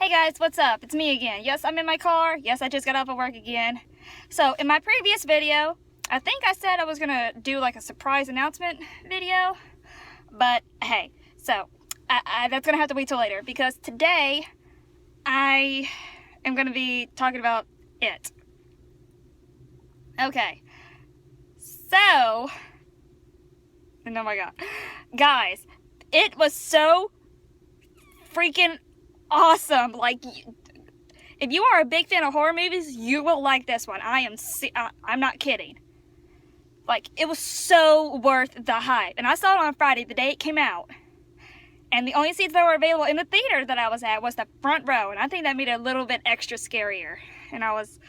Hey guys, what's up? It's me again. Yes, I'm in my car. Yes, I just got off of work again. So, in my previous video, I think I said I was gonna do like a surprise announcement video. But hey, so that's gonna have to wait till later because today I am gonna be talking about it. Okay. So, oh my god. Guys, it was so freaking awesome. Like, if you are a big fan of horror movies, you will like this one. I'm not kidding. Like, it was so worth the hype. And I saw it on Friday, the day it came out. And the only seats that were available in the theater that I was at was the front row. And I think that made it a little bit extra scarier. And I was...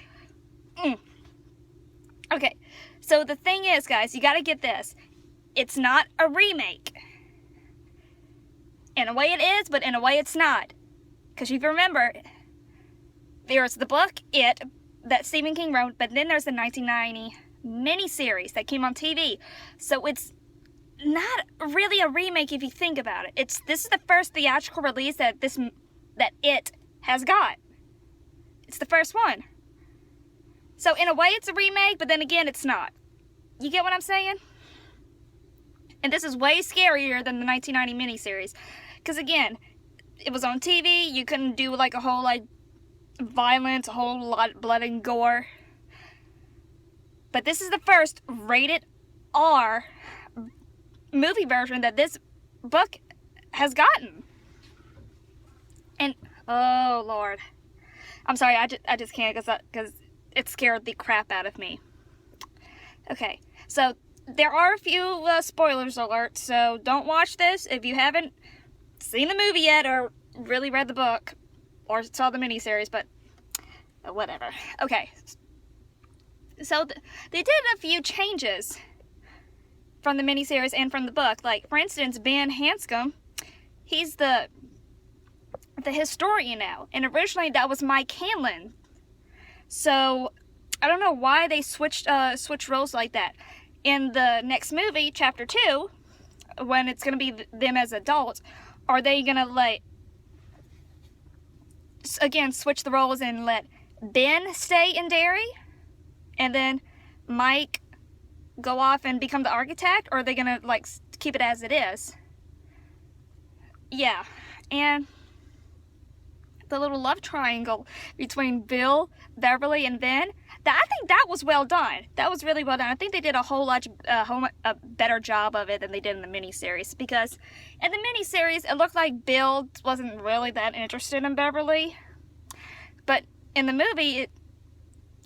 Okay, so the thing is, guys, you gotta get this. It's not a remake. In a way it is, but in a way it's not. Because if you remember, there's the book, It, that Stephen King wrote, but then there's the 1990 miniseries that came on TV. So it's not really a remake if you think about it. This is the first theatrical release that It has got. It's the first one. So in a way it's a remake, but then again it's not. You get what I'm saying? And this is way scarier than the 1990 miniseries. Because again, it was on TV, you couldn't do like a whole like violence, a whole lot of blood and gore. But this is the first rated R movie version that this book has gotten. And oh Lord, I'm sorry, I just can't because it scared the crap out of me. Okay, so there are a few spoilers alert, so don't watch this if you haven't seen the movie yet or really read the book or saw the miniseries, but whatever. Okay, so they did a few changes from the miniseries and from the book. Like, for instance, Ben Hanscom, he's the historian now, and originally that was Mike Hanlon. So I don't know why they switched roles like that. In the next movie, Chapter 2, when it's going to be them as adults, are they going to, like, again, switch the roles and let Ben stay in Derry? And then Mike go off and become the architect? Or are they going to, like, keep it as it is? Yeah. And the little love triangle between Bill, Beverly, and Ben, I think that was well done. That was really well done. I think they did a better job of it than they did in the miniseries. Because in the miniseries, it looked like Bill wasn't really that interested in Beverly. But in the movie, it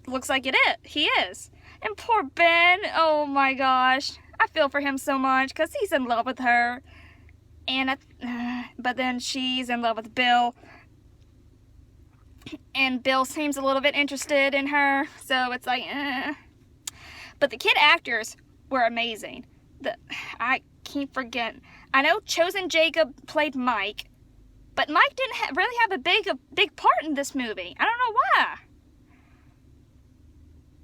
looks like he is. And poor Ben, oh my gosh. I feel for him so much because he's in love with her. And but then she's in love with Bill. And Bill seems a little bit interested in her, so it's like, But the kid actors were amazing. I can't forget. I know Chosen Jacob played Mike, but Mike didn't really have a big part in this movie. I don't know why.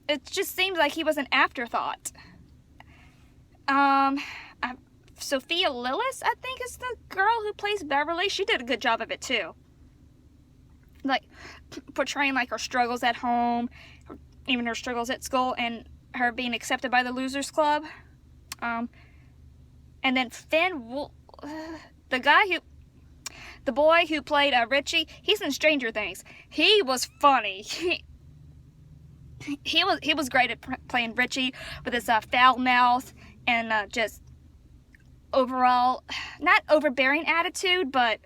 It just seems like he was an afterthought. Sophia Lillis, I think, is the girl who plays Beverly. She did a good job of it too. Like, portraying like her struggles at home, even her struggles at school, and her being accepted by the Losers Club. And then Finn, the boy who played Richie, he's in Stranger Things. He was funny. He was great at playing Richie with his foul mouth and just overall, not overbearing attitude, but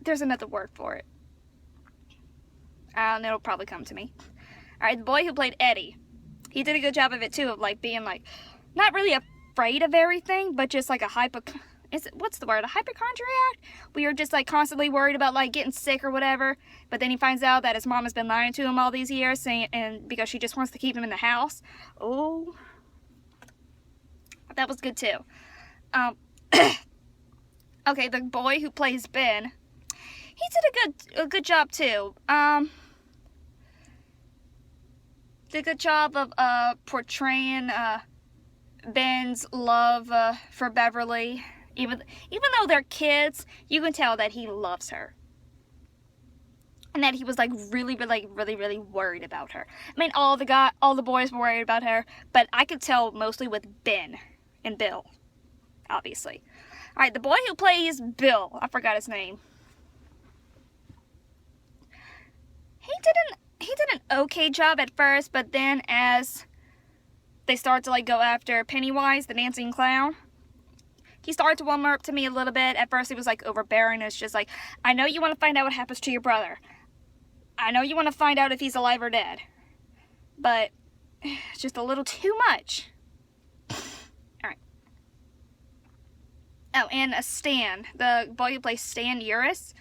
there's another word for it. And it'll probably come to me. Alright, the boy who played Eddie. He did a good job of it too, of like being like, not really afraid of everything, but just like a hypochondriac? Where you're just like constantly worried about like getting sick or whatever. But then he finds out that his mom has been lying to him all these years, and because she just wants to keep him in the house. Oh. That was good too. Okay, the boy who plays Ben, he did a good job too. Did a good job of portraying Ben's love for Beverly Even though they're kids, you can tell that he loves her. And that he was like really worried about her. I mean, all the boys were worried about her, but I could tell mostly with Ben and Bill, obviously. All right, the boy who plays Bill, I forgot his name. He did an okay job at first, but then as they start to like go after Pennywise, the dancing clown, he started to warm up to me a little bit. At first, he was like overbearing. It's just like, I know you want to find out what happens to your brother. I know you want to find out if he's alive or dead. But it's just a little too much. Alright. Oh, and Stan. The boy who plays Stan Uris.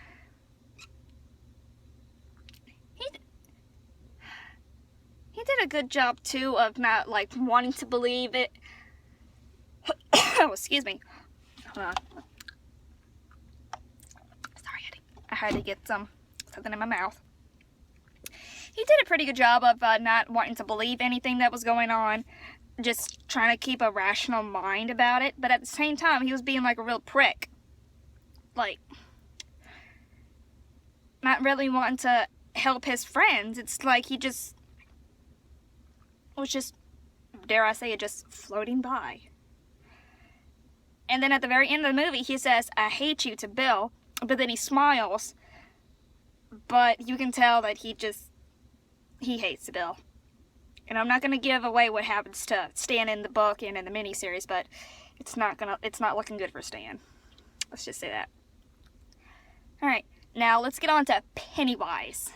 He did a good job, too, of not, like, wanting to believe it. Oh, excuse me. Hold on. Sorry, I had to get something in my mouth. He did a pretty good job of not wanting to believe anything that was going on, just trying to keep a rational mind about it, but at the same time, he was being like a real prick. Like, not really wanting to help his friends. It's like he just was just, dare I say it, just floating by. And then at the very end of the movie, he says, I hate you to Bill, but then he smiles, but you can tell that he hates Bill. And I'm not going to give away what happens to Stan in the book and in the miniseries, but it's not looking good for Stan. Let's just say that. Alright, now let's get on to Pennywise.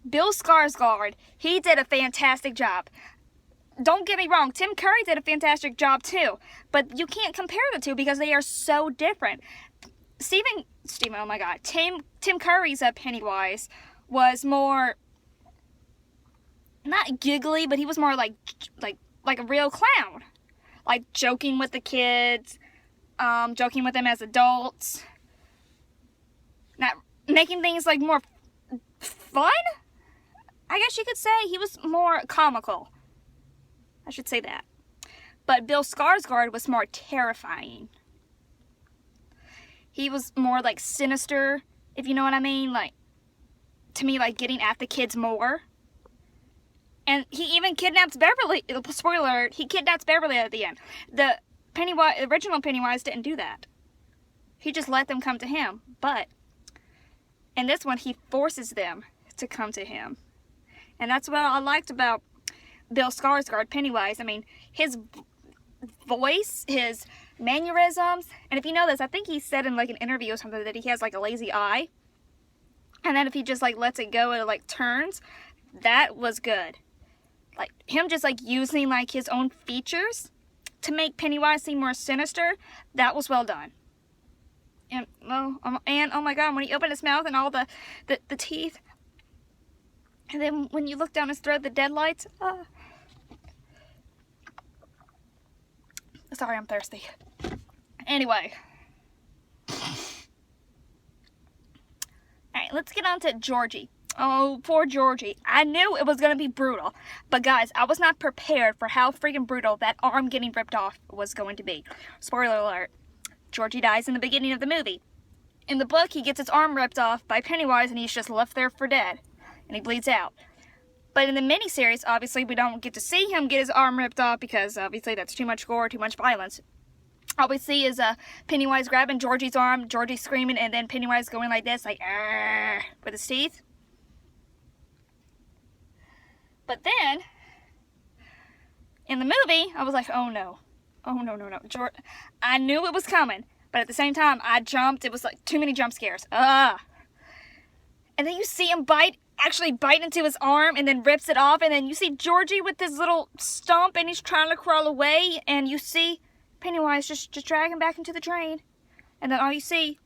Bill Skarsgård, he did a fantastic job. Don't get me wrong, Tim Curry did a fantastic job too, but you can't compare the two because they are so different. Oh my god, Tim Curry's Pennywise was more, not giggly, but he was more like a real clown. Like joking with the kids, joking with them as adults. Not making things like more fun? I guess you could say he was more comical. I should say that. But Bill Skarsgård was more terrifying. He was more like sinister, if you know what I mean. Like, to me, like getting at the kids more. And he even kidnaps Beverly. Spoiler alert, he kidnaps Beverly at the end. The original Pennywise didn't do that. He just let them come to him. But in this one, he forces them to come to him. And that's what I liked about Bill Skarsgård, Pennywise. I mean, his voice, his mannerisms, and if you know this, I think he said in like an interview or something that he has like a lazy eye. And then if he just like lets it go, it like turns. That was good. Like him just like using like his own features to make Pennywise seem more sinister. That was well done. And oh my god, when he opened his mouth and all the teeth. And then when you look down his throat, the deadlights. Sorry, I'm thirsty. Anyway. Alright, let's get on to Georgie. Oh, poor Georgie. I knew it was going to be brutal. But guys, I was not prepared for how freaking brutal that arm getting ripped off was going to be. Spoiler alert. Georgie dies in the beginning of the movie. In the book, he gets his arm ripped off by Pennywise and he's just left there for dead. And he bleeds out. But in the miniseries, obviously, we don't get to see him get his arm ripped off because, obviously, that's too much gore, too much violence. All we see is Pennywise grabbing Georgie's arm, Georgie screaming, and then Pennywise going like this, like, "Arr," with his teeth. But then, in the movie, I was like, oh no. Oh, no. I knew it was coming, but at the same time, I jumped. It was like too many jump scares. And then you see him actually bite into his arm and then rips it off, and then you see Georgie with this little stump and he's trying to crawl away, and you see Pennywise just drag him back into the drain, and then all you see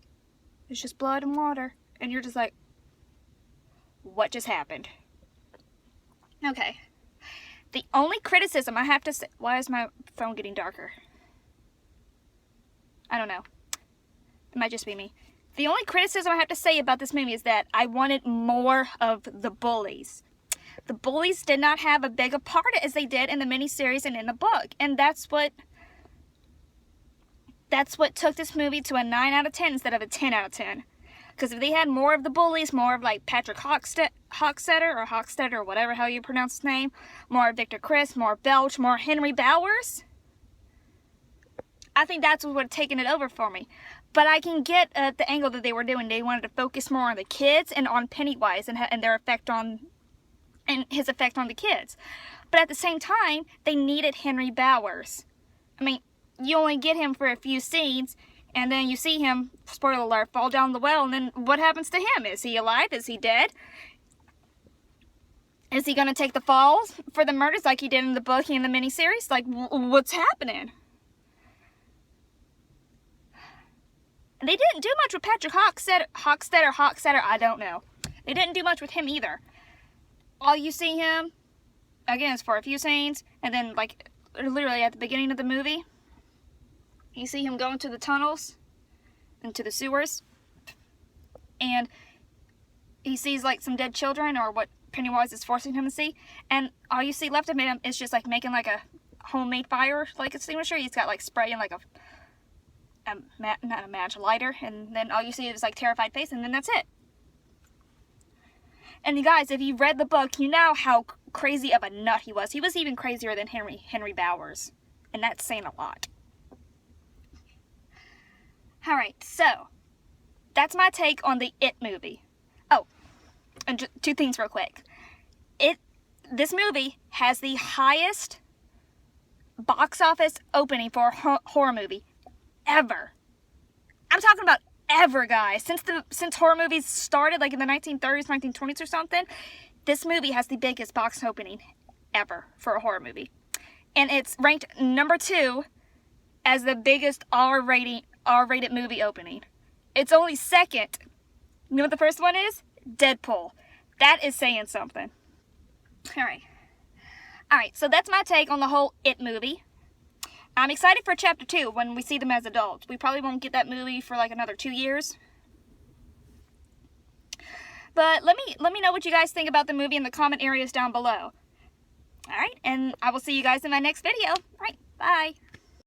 is just blood and water, and you're just like, what just happened? Okay. The only criticism I have to say, why is my phone getting darker? I don't know. It might just be me. The only criticism I have to say about this movie is that I wanted more of the bullies. The bullies did not have a big a part as they did in the miniseries and in the book. And that's what that's what took this movie to a 9 out of 10 instead of a 10 out of 10. Because if they had more of the bullies, more of like Patrick Hockstetter, or whatever how you pronounce his name, more Victor Criss, more Belch, more Henry Bowers, I think that's what would have taken it over for me. But I can get the angle that they were doing. They wanted to focus more on the kids and on Pennywise and their effect on, and his effect on the kids. But at the same time, they needed Henry Bowers. I mean, you only get him for a few scenes, and then you see him, spoiler alert, fall down the well, and then what happens to him? Is he alive? Is he dead? Is he going to take the fall for the murders like he did in the book and the miniseries? Like, what's happening? They didn't do much with Patrick Hockstetter, I don't know. They didn't do much with him either. All you see him, again, is for a few scenes, and then, like, literally at the beginning of the movie, you see him go into the tunnels, into the sewers, and he sees, like, some dead children, or what Pennywise is forcing him to see, and all you see left of him is just, like, making, like, a homemade fire, like, extinguisher. He's got, like, spray and, like, not a match, a lighter, and then all you see is, like, terrified face, and then that's it. And you guys, if you read the book, you know how crazy of a nut he was. He was even crazier than Henry Bowers, and that's saying a lot. Alright, so, that's my take on the It movie. Oh, and just 2 things real quick. This movie has the highest box office opening for a horror movie ever. I'm talking about ever, guys. Since horror movies started, like in the 1930s, 1920s or something, this movie has the biggest box opening ever for a horror movie. And it's ranked number 2 as the biggest R-rated movie opening. It's only second. You know what the first one is? Deadpool. That is saying something. Alright, so that's my take on the whole It movie. I'm excited for Chapter 2 when we see them as adults. We probably won't get that movie for like another 2 years. But let me know what you guys think about the movie in the comment areas down below. Alright, and I will see you guys in my next video. Alright, bye.